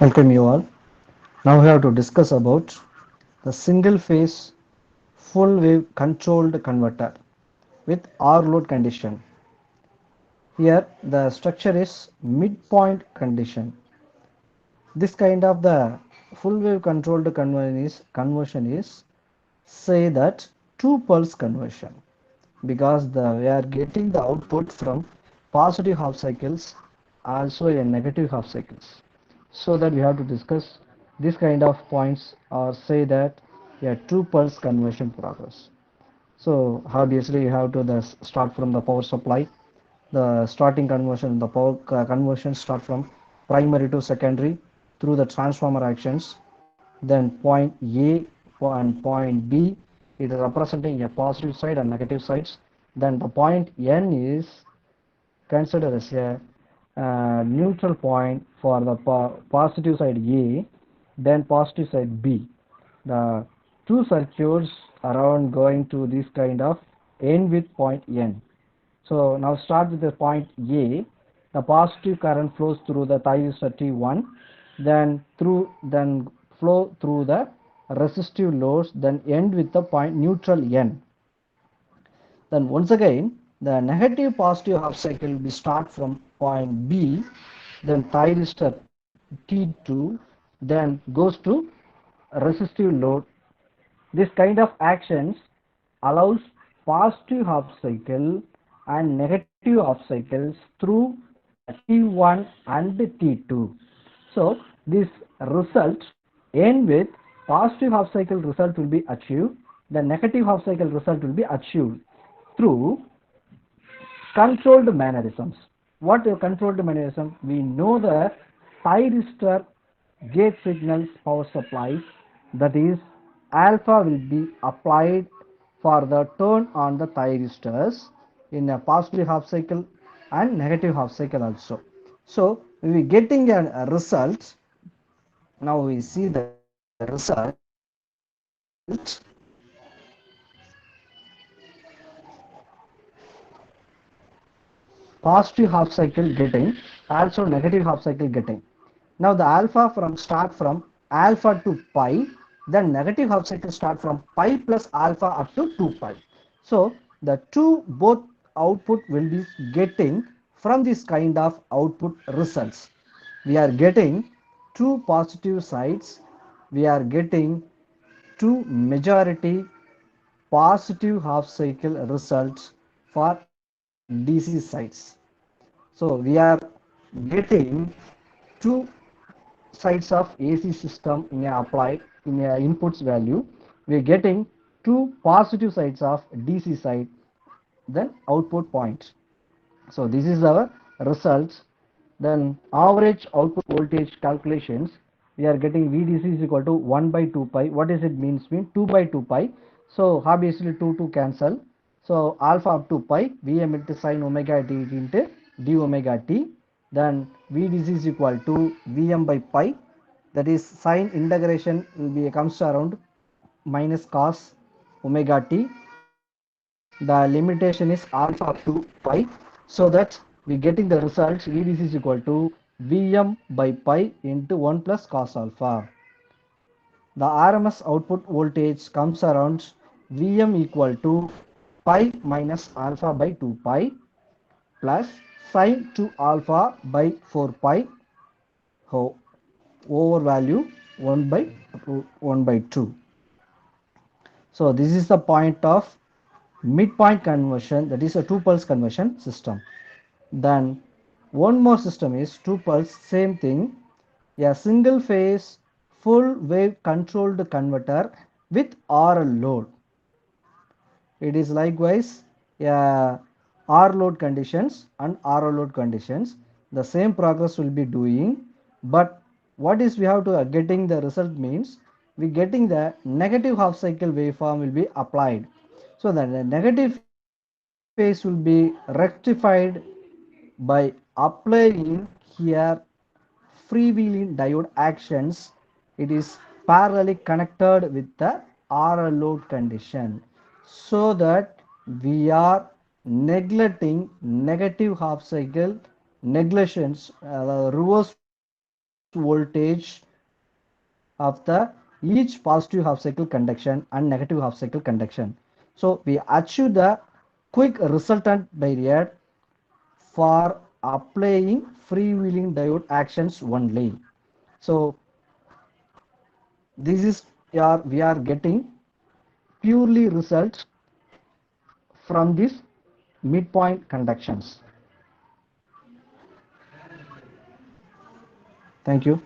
Welcome you all. Now we have to discuss about the single phase full wave controlled converter with R load condition. Here the structure is midpoint condition. This kind of the full wave controlled conversion is say that two pulse conversion because we are getting the output from positive half cycles also a negative half cycles, so that we have to discuss this kind of points or say that a two pulse conversion progress. So obviously you have to start from the power supply. The starting conversion, the power conversion start from primary to secondary through the transformer actions. Then point A and point B, it is representing a positive side and negative sides. Then the point N is considered as a neutral point for the positive side A, then positive side B. The two circuits around going to this kind of end with point N. So now start with the point A. The positive current flows through the thyristor T1, then flow through the resistive loads, then end with the point neutral N. Then once again, the negative positive half cycle will be start from point B, then thyristor T2, then goes to resistive load. This kind of actions allows positive half cycle and negative half cycles through T1 and T2. So this result end with positive half cycle result will be achieved, the negative half cycle result will be achieved through controlled mannerisms. What are controlled mannerism? We know the thyristor gate signals power supplies, that is alpha will be applied for the turn on the thyristors in a positive half cycle and negative half cycle also. So we will getting a result. Now we see the result. Positive half cycle getting, also negative half cycle getting. Now the alpha from start from alpha to pi, then negative half cycle start from pi plus alpha up to 2 pi. So the two both output will be getting from this kind of output results. We are getting two positive sides, we are getting two majority positive half cycle results for DC sides. So we are getting two sides of AC system in a applied in a inputs value. We are getting two positive sides of DC side, then output point. So this is our results. Then average output voltage calculations, we are getting VDC is equal to 1 by 2 pi. What does it means? Mean 2 by 2 pi. So obviously 2 cancel. So alpha up to pi, Vm into sine omega t into d omega t. Then VDC is equal to Vm by pi. That is sine integration will be comes to around minus cos omega t. The limitation is alpha up to pi, so that we getting the results VDC is equal to Vm by pi into 1 plus cos alpha. The RMS output voltage comes around Vm equal to pi minus alpha by 2 pi plus sine 2 alpha by 4 pi over value 1 by 2. So this is the point of midpoint conversion, that is a two pulse conversion system. Then one more system is two pulse, same thing, a single phase full wave controlled converter with RL load. It is likewise R load conditions and RL load conditions. The same progress will be doing, but what is we have to getting the result means we getting the negative half cycle waveform will be applied. So the negative phase will be rectified by applying here freewheeling diode actions. It is parallelly connected with the RL load condition, so that we are neglecting negative half cycle neglections, reverse flow voltage of the each positive half cycle conduction and negative half cycle conduction. So we achieve the quick resultant period for applying freewheeling diode actions only. So this is we are getting purely results from this midpoint conductions. Thank you.